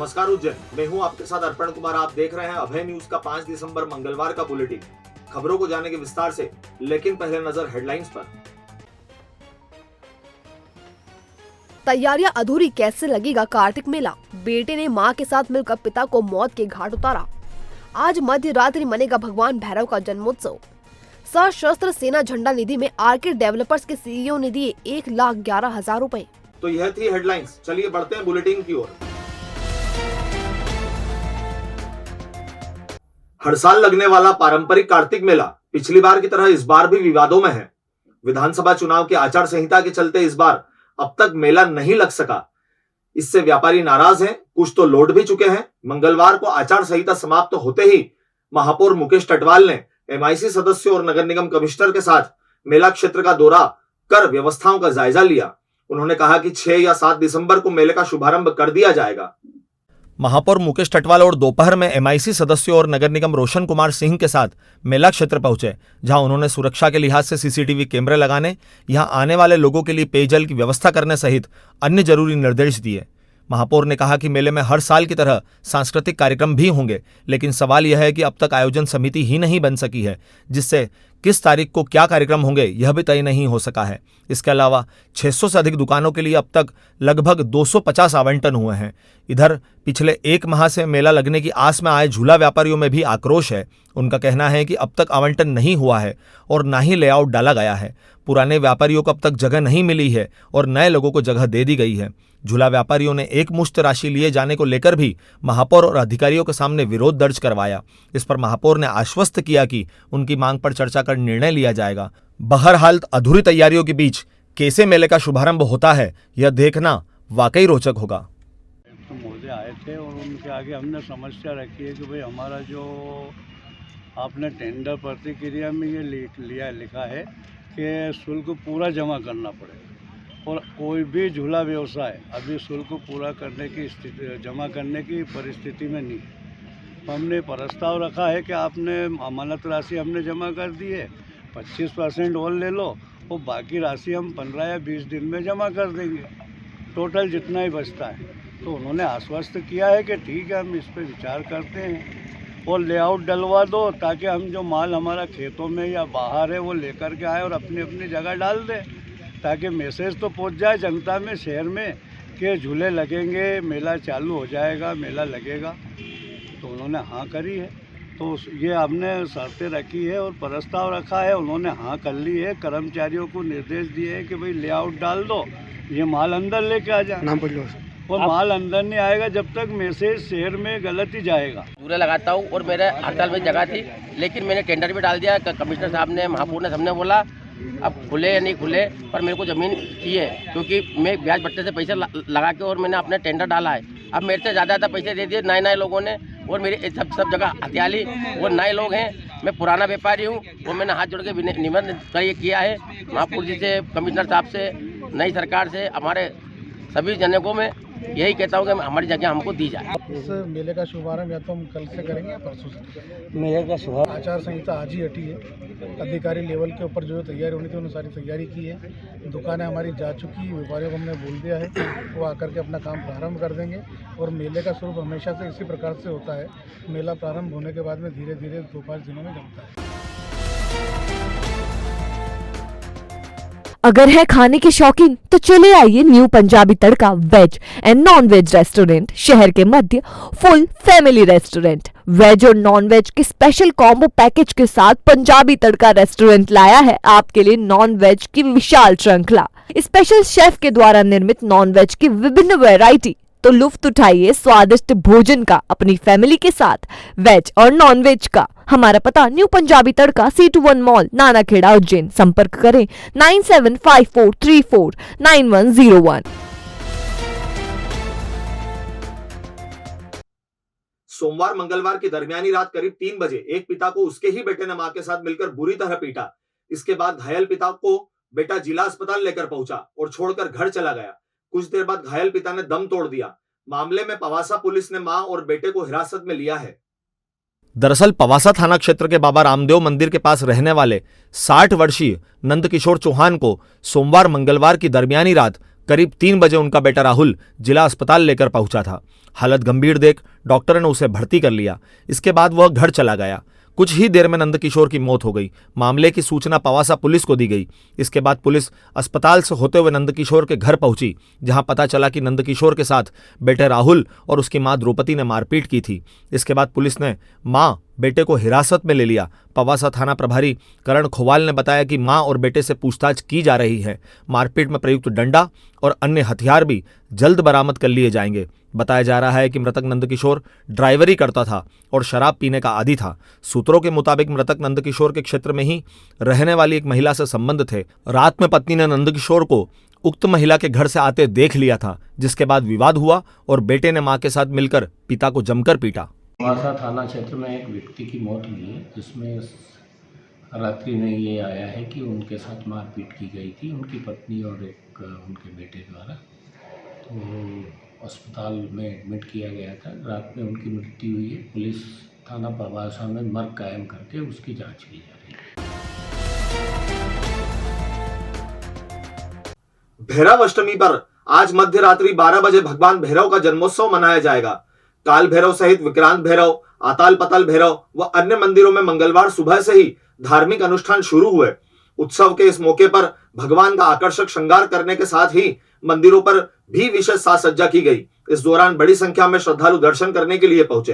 नमस्कार उज्जैन, मैं हूं आपके साथ अर्पण कुमार। आप देख रहे हैं अभय न्यूज का 5 दिसंबर मंगलवार का बुलेटिन। खबरों को जानेंगे विस्तार से, लेकिन पहले नजर हेडलाइंस पर। तैयारियां अधूरी कैसे लगेगा कार्तिक मेला। बेटे ने मां के साथ मिलकर पिता को मौत के घाट उतारा। आज मध्य रात्रि मनेगा भगवान भैरव का जन्मोत्सव। सशस्त्र सेना झंडा निधि में आरके डेवलपर्स के सीईओ ने दिए 1,11,000 रुपए। तो यह थी हेडलाइंस। चलिए बढ़ते हैं बुलेटिन की ओर। हर साल लगने वाला पारंपरिक कार्तिक मेला पिछली बार की तरह इस बार भी विवादों में है। विधानसभा चुनाव की आचार संहिता के चलते इस बार अब तक मेला नहीं लग सका। इससे व्यापारी नाराज हैं, कुछ तो लौट भी चुके हैं। मंगलवार को आचार संहिता समाप्त होते ही महापौर मुकेश टटवाल ने एमआईसी सदस्यों और नगर निगम कमिश्नर के साथ मेला क्षेत्र का दौरा कर व्यवस्थाओं का जायजा लिया। उन्होंने कहा कि 6 या 7 दिसंबर को मेले का शुभारंभ कर दिया जाएगा। महापौर मुकेश टटवाल और दोपहर में एमआईसी सदस्यों और नगर निगम रोशन कुमार सिंह के साथ मेला क्षेत्र पहुंचे, जहां उन्होंने सुरक्षा के लिहाज से सीसीटीवी कैमरे लगाने, यहां आने वाले लोगों के लिए पेयजल की व्यवस्था करने सहित अन्य जरूरी निर्देश दिए। महापौर ने कहा कि मेले में हर साल की तरह सांस्कृतिक कार्यक्रम भी होंगे, लेकिन सवाल यह है कि अब तक आयोजन समिति ही नहीं बन सकी है, जिससे किस तारीख को क्या कार्यक्रम होंगे यह भी तय नहीं हो सका है। इसके अलावा 600 से अधिक दुकानों के लिए अब तक लगभग 250 आवंटन हुए हैं। इधर पिछले 1 माह से मेला लगने की आस में आए झूला व्यापारियों में भी आक्रोश है। उनका कहना है कि अब तक आवंटन नहीं हुआ है और ना ही लेआउट डाला गया है। पुराने व्यापारियों को अब तक जगह नहीं मिली है और नए लोगों को जगह दे दी गई है। झूला व्यापारियों ने एक मुश्त राशि लिए जाने को लेकर भी महापौर और अधिकारियों के सामने विरोध दर्ज करवाया। इस पर महापौर ने आश्वस्त किया कि उनकी मांग पर चर्चा कर निर्णय लिया जाएगा। बहरहाल अधूरी तैयारियों के बीच कैसे मेले का शुभारंभ होता है, यह देखना वाकई रोचक होगा। तो मोदी आए थे और उनके आगे हमने समस्या रखी है कि भाई हमारा जो आपने टेंडर प्रतिक्रिया में ये लिखा है कि शुल्क पूरा जमा करना पड़ेगा और कोई भी झूला व्यवसाय अभी शुल्क पूरा करने की स्थिति जमा करने की परिस्थिति में नहीं है। तो हमने प्रस्ताव रखा है कि आपने अमानत राशि हमने जमा कर दी है, 25% और ले लो और बाकी राशि हम 15 या 20 दिन में जमा कर देंगे, टोटल जितना ही बचता है। तो उन्होंने आश्वस्त किया है कि ठीक है, हम इस पर विचार करते हैं और लेआउट डलवा दो ताकि हम जो माल हमारा खेतों में या बाहर है वो लेकर के आए और अपनी अपनी जगह डाल दें, ताकि मैसेज तो पहुंच जाए जनता में, शहर में कि झूले लगेंगे, मेला चालू हो जाएगा, मेला लगेगा। तो उन्होंने हाँ करी है। तो ये हमने शर्तें रखी है और प्रस्ताव रखा है, उन्होंने हाँ कर ली है। कर्मचारियों को निर्देश दिए हैं कि भाई लेआउट डाल दो, ये माल अंदर लेके आ जाए। नाम बोल लो। वो माल अंदर नहीं आएगा जब तक मैसेज शहर में गलत ही जाएगा। झूले लगाता हूँ और मेरे हड़ताल में जगह थी, लेकिन मैंने टेंडर भी डाल दिया। कमिश्नर साहब ने, महापौर ने, सबने बोला अब खुले या नहीं खुले, पर मेरे को ज़मीन चाहिए, क्योंकि मैं ब्याज भत्ते से पैसे लगा के और मैंने अपने टेंडर डाला है। अब मेरे से ज़्यादा पैसे दे दिए नए लोगों ने और मेरी सब जगह हथियाली वो नए लोग हैं। मैं पुराना व्यापारी हूँ और मैंने हाथ जोड़ के निवेदन किया है महापौर जी से, कमिश्नर साहब से, नई सरकार से, हमारे सभी जनों में यही कहता हूँ कि हमारी जगह हमको दी जाए। इस मेले का शुभारंभ या तो हम कल से करेंगे या परसों से। मेले का शुभारंभ आचार संहिता आज ही हटी है। अधिकारी लेवल के ऊपर जो तैयारी होनी थी उन्होंने सारी तैयारी की है। दुकानें हमारी जा चुकी, व्यापारियों को हमने बोल दिया है वो आकर के अपना काम प्रारंभ कर देंगे। और मेले का स्वरूप हमेशा से इसी प्रकार से होता है, मेला प्रारंभ होने के बाद में धीरे धीरे 2-5 दिनों में जमता है। अगर है खाने के शौकीन तो चले आइए new Punjabi tadka veg and non veg restaurant, शहर के मध्य फुल फैमिली रेस्टोरेंट। वेज और नॉन वेज के स्पेशल कॉम्बो पैकेज के साथ पंजाबी तड़का रेस्टोरेंट लाया है आपके लिए नॉन वेज की विशाल श्रृंखला। स्पेशल शेफ के द्वारा निर्मित नॉन वेज की विभिन्न वैरायटी, तो लुफ्त उठाइए स्वादिष्ट भोजन का अपनी फैमिली के साथ, वेज और नॉन वेज का। हमारा पता न्यू पंजाबी तड़का, C21 मॉल, नानाखेड़ा, उज्जैन। संपर्क करें 9754349101। सोमवार मंगलवार की दरमियानी रात करीब 3 बजे एक पिता को उसके ही बेटे ने मां के साथ मिलकर बुरी तरह पीटा। इसके बाद घायल पिता को बेटा जिला अस्पताल लेकर पहुंचा और छोड़कर घर चला गया। कुछ देर बाद घायल पिता ने दम तोड़ दिया। मामले में पवासा पुलिस ने मां और बेटे को हिरासत में लिया है। दरअसल पवासा थाना क्षेत्र के बाबा रामदेव मंदिर के पास रहने वाले 60 वर्षीय नंदकिशोर चौहान को सोमवार मंगलवार की दरमियानी रात करीब 3 बजे उनका बेटा राहुल जिला अस्पताल लेकर पहुंचा था। हालत गंभीर देख डॉक्टर ने उसे भर्ती कर लिया। इसके बाद वह घर चला गया। कुछ ही देर में नंदकिशोर की मौत हो गई। मामले की सूचना पवासा पुलिस को दी गई। इसके बाद पुलिस अस्पताल से होते हुए नंदकिशोर के घर पहुंची, जहां पता चला कि नंदकिशोर के साथ बेटे राहुल और उसकी मां द्रौपदी ने मारपीट की थी। इसके बाद पुलिस ने मां बेटे को हिरासत में ले लिया। पवासा थाना प्रभारी करण खोवाल ने बताया कि मां और बेटे से पूछताछ की जा रही है। मारपीट में प्रयुक्त डंडा और अन्य हथियार भी जल्द बरामद कर लिए जाएंगे। बताया जा रहा है कि मृतक नंदकिशोर ड्राइवरी करता था और शराब पीने का आदी था। सूत्रों के मुताबिक मृतक नंदकिशोर के क्षेत्र में ही रहने वाली एक महिला से संबंध थे। रात में पत्नी ने नंदकिशोर को उक्त महिला के घर से आते देख लिया था, जिसके बाद विवाद हुआ और बेटे ने मां के साथ मिलकर पिता को जमकर पीटा। पवासा थाना क्षेत्र में एक व्यक्ति की मौत हुई है, जिसमें रात्रि में ये आया है कि उनके साथ मारपीट की गई थी उनकी पत्नी और एक उनके बेटे द्वारा। तो अस्पताल में एडमिट किया गया था। रात में उनकी मृत्यु हुई है। पुलिस थाना पवासा में मर्ग कायम करके उसकी जांच की जा रही है। भैरव अष्टमी पर आज मध्य रात्रि 12 बजे भगवान भैरव का जन्मोत्सव मनाया जाएगा। काल भैरव सहित विक्रांत भैरव, आताल पाताल भैरव व अन्य मंदिरों में मंगलवार सुबह से ही धार्मिक अनुष्ठान शुरू हुए। उत्सव के इस मौके पर भगवान का आकर्षक श्रृंगार करने के साथ ही मंदिरों पर भी विशेष साज सज्जा की गई। इस दौरान बड़ी संख्या में श्रद्धालु दर्शन करने के लिए पहुंचे।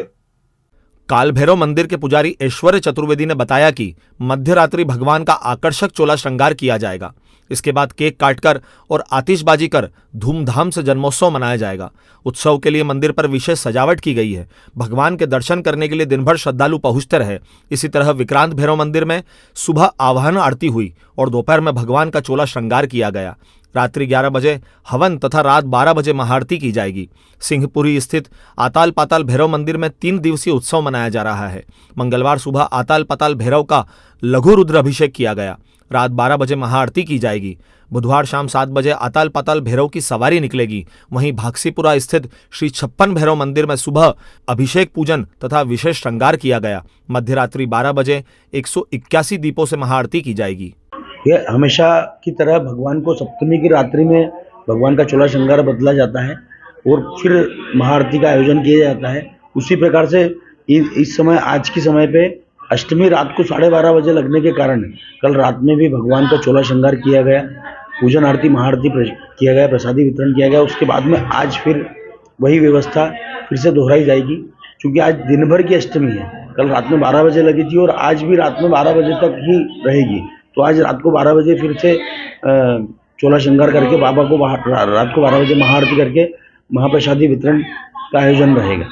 काल भैरव मंदिर के पुजारी ऐश्वर्य चतुर्वेदी ने बताया कि मध्य रात्रि भगवान का आकर्षक चोला श्रृंगार किया जाएगा। इसके बाद केक काटकर और आतिशबाजी कर धूमधाम से जन्मोत्सव मनाया जाएगा। उत्सव के लिए मंदिर पर विशेष सजावट की गई है। भगवान के दर्शन करने के लिए दिन भर श्रद्धालु पहुंचते रहे। इसी तरह विक्रांत भैरव मंदिर में सुबह आवाहन आरती हुई और दोपहर में भगवान का चोला श्रृंगार किया गया। रात्रि 11 बजे हवन तथा रात 12 बजे महाआरती की जाएगी। सिंहपुरी स्थित आताल पाताल भैरव मंदिर में 3 दिवसीय उत्सव मनाया जा रहा है। मंगलवार सुबह आताल पाताल भैरव का लघु रुद्र अभिषेक किया गया। रात 12 बजे महाआरती की जाएगी। बुधवार शाम 7 बजे आताल पाताल भैरव की सवारी निकलेगी। वहीं भागसीपुरा स्थित श्री छप्पन भैरव मंदिर में सुबह अभिषेक पूजन तथा विशेष श्रृंगार किया गया। मध्य रात्रि 12 बजे 181 दीपों से महाआरती की जाएगी। ये हमेशा की तरह भगवान को सप्तमी की रात्रि में भगवान का चोला श्रृंगार बदला जाता है और फिर महाआरती का आयोजन किया जाता है। उसी प्रकार से इस समय आज के समय पे अष्टमी रात को 12:30 बजे लगने के कारण कल रात में भी भगवान का चोला श्रृंगार किया गया, पूजन आरती महाआरती किया गया, प्रसादी वितरण किया गया। उसके बाद में आज फिर वही व्यवस्था फिर से दोहराई जाएगी, क्योंकि आज दिन भर की अष्टमी है। कल रात में 12 बजे लगी थी और आज भी रात में 12 बजे तक ही रहेगी। तो आज रात को 12 बजे फिर से चोला श्रृंगार करके बाबा को रात को 12 बजे महाआरती करके महाप्रसादी वितरण का आयोजन रहेगा।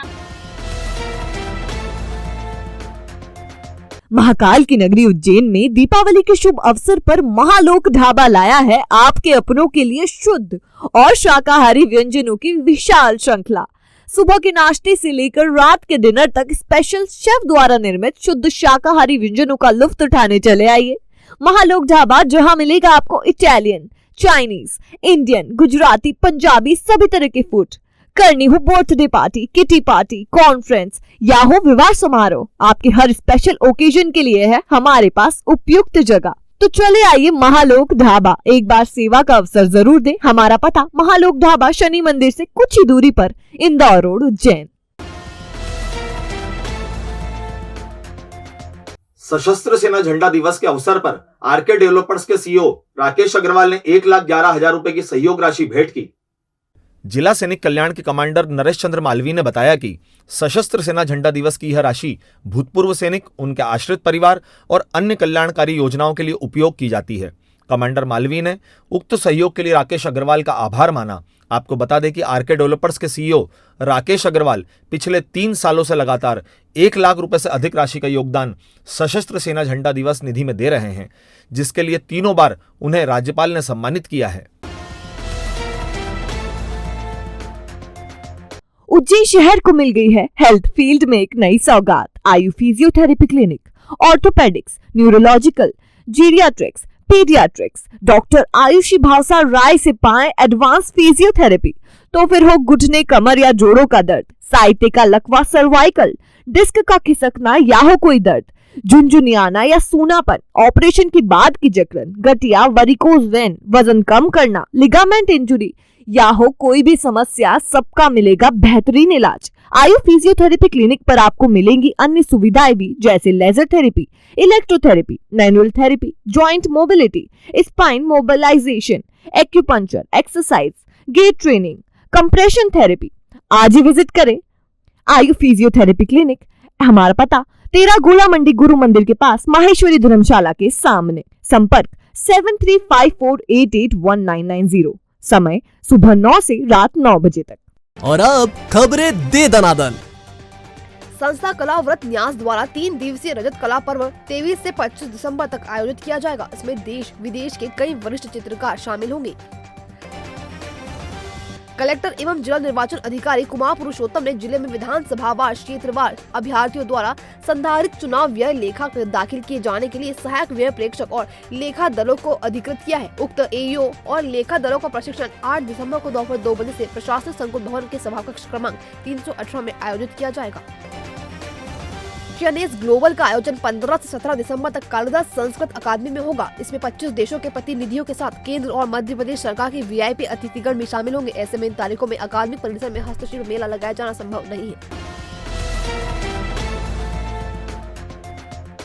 महाकाल की नगरी उज्जैन में दीपावली के शुभ अवसर पर महालोक ढाबा लाया है आपके अपनों के लिए शुद्ध और शाकाहारी व्यंजनों की विशाल श्रृंखला। सुबह के नाश्ते से लेकर रात के डिनर तक स्पेशल शेफ द्वारा निर्मित शुद्ध शाकाहारी व्यंजनों का लुत्फ उठाने चले आइए। महालोक ढाबा, जहां मिलेगा आपको Italian, Chinese, Indian, Gujarati, Punjabi सभी तरह के फूड। करनी हो birthday party, kitty party, conference या हो विवाह समारोह, आपके हर स्पेशल ओकेजन के लिए है हमारे पास उपयुक्त जगह। तो चले आइए महालोक ढाबा, एक बार सेवा का अवसर जरूर दें। हमारा पता महालोक ढाबा, शनि मंदिर से कुछ ही दूरी पर, इंदौर रोड, उज्जैन। सशस्त्र सेना झंडा दिवस के अवसर पर आरके डेवलपर्स के सीईओ राकेश अग्रवाल ने 1,11,000 रुपए की सहयोग राशि भेंट की। जिला सैनिक कल्याण के कमांडर नरेश चंद्र मालवी ने बताया कि सशस्त्र सेना झंडा दिवस की यह राशि भूतपूर्व सैनिक, उनके आश्रित परिवार और अन्य कल्याणकारी योजनाओं के लिए उपयोग की जाती है। कमांडर मालवी ने उक्त सहयोग के लिए राकेश अग्रवाल का आभार माना। आपको बता दें कि आरके डेवलपर्स के सीईओ राकेश अग्रवाल पिछले 3 सालों से लगातार 1 लाख रुपए से अधिक राशि का योगदान सशस्त्र सेना झंडा दिवस निधि में दे रहे हैं, जिसके लिए 3 बार उन्हें राज्यपाल ने सम्मानित किया है। उज्जैन शहर को मिल गई है हेल्थ फील्ड में एक नई सौगात। Ayu physiotherapy clinic, orthopaedics, neurological, geriatrics, paediatrics, doctor Ayushi Bhavsa Rai से पाएं एडवांस फिजियोथेरेपी। तो फिर हो घुटने, कमर या जोड़ों का दर्द, साइटिका, लकवा, सर्वाइकल, डिस्क का खिसकना या हो कोई दर्द, झुंझुनियाना या सूनापन, ऑपरेशन के बाद की जकड़न, गठिया, वेरिकोज वेन, वजन कम करना, लिगामेंट इंजुरी या हो कोई भी समस्या, सबका मिलेगा बेहतरीन इलाज। आयु फिजियोथेरेपी क्लिनिक पर आपको मिलेंगी अन्य सुविधाएं भी, जैसे laser therapy, electrotherapy, manual therapy, joint mobility, spine mobilisation, acupuncture, exercise, gait training, compression therapy. आज ही विजिट करें आयु फिजियोथेरेपी क्लिनिक। हमारा पता 13 गोला मंडी गुरु मंदिर के पास, माहेश्वरी धर्मशाला के सामने। संपर्क 7354881990। समय सुबह 9 से रात 9 बजे तक। और अब खबरें दे दनादन। संस्था कला व्रत न्यास द्वारा 3 दिवसीय रजत कला पर्व 23 से 25 दिसंबर तक आयोजित किया जाएगा। इसमें देश विदेश के कई वरिष्ठ चित्रकार शामिल होंगे। कलेक्टर एवं जिला निर्वाचन अधिकारी कुमार पुरुषोत्तम ने जिले में विधानसभावार क्षेत्रवार अभ्यर्थियों द्वारा संधारित चुनाव व्यय लेखा दाखिल किए जाने के लिए सहायक व्यय प्रेक्षक और लेखा दलों को अधिकृत किया है। उक्त एईओ और लेखा दलों का प्रशिक्षण 8 दिसंबर को दोपहर 2 बजे से प्रशासनिक संकुल भवन के सभाकक्ष क्रमांक 318 में आयोजित किया जाएगा। चनेस ग्लोबल का आयोजन 15 से 17 दिसंबर तक कालिदास संस्कृत अकादमी में होगा। इसमें 25 देशों के प्रतिनिधियों के साथ केंद्र और मध्य प्रदेश सरकार के वीआईपी अतिथिगण भी शामिल होंगे। ऐसे में इन तारीखों में अकादमिक परिसर में हस्तशिल्प मेला लगाया जाना संभव नहीं है।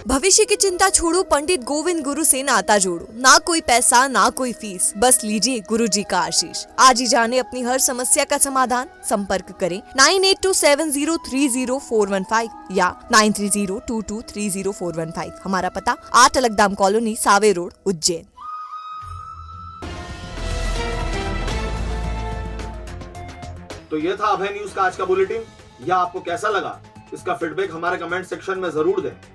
भविष्य की चिंता छोड़ो, पंडित गोविंद गुरु से नाता जोड़ो। ना कोई पैसा, ना कोई फीस, बस लीजिए गुरु जी का आशीष। आज ही जाने अपनी हर समस्या का समाधान। संपर्क करें 9827030415 या 9302230415। हमारा पता 8 अलगदाम कॉलोनी, सावे रोड, उज्जैन। तो ये था अभय न्यूज का आज का बुलेटिन। यह आपको कैसा लगा, इसका फीडबैक हमारे कमेंट सेक्शन में जरूर दें।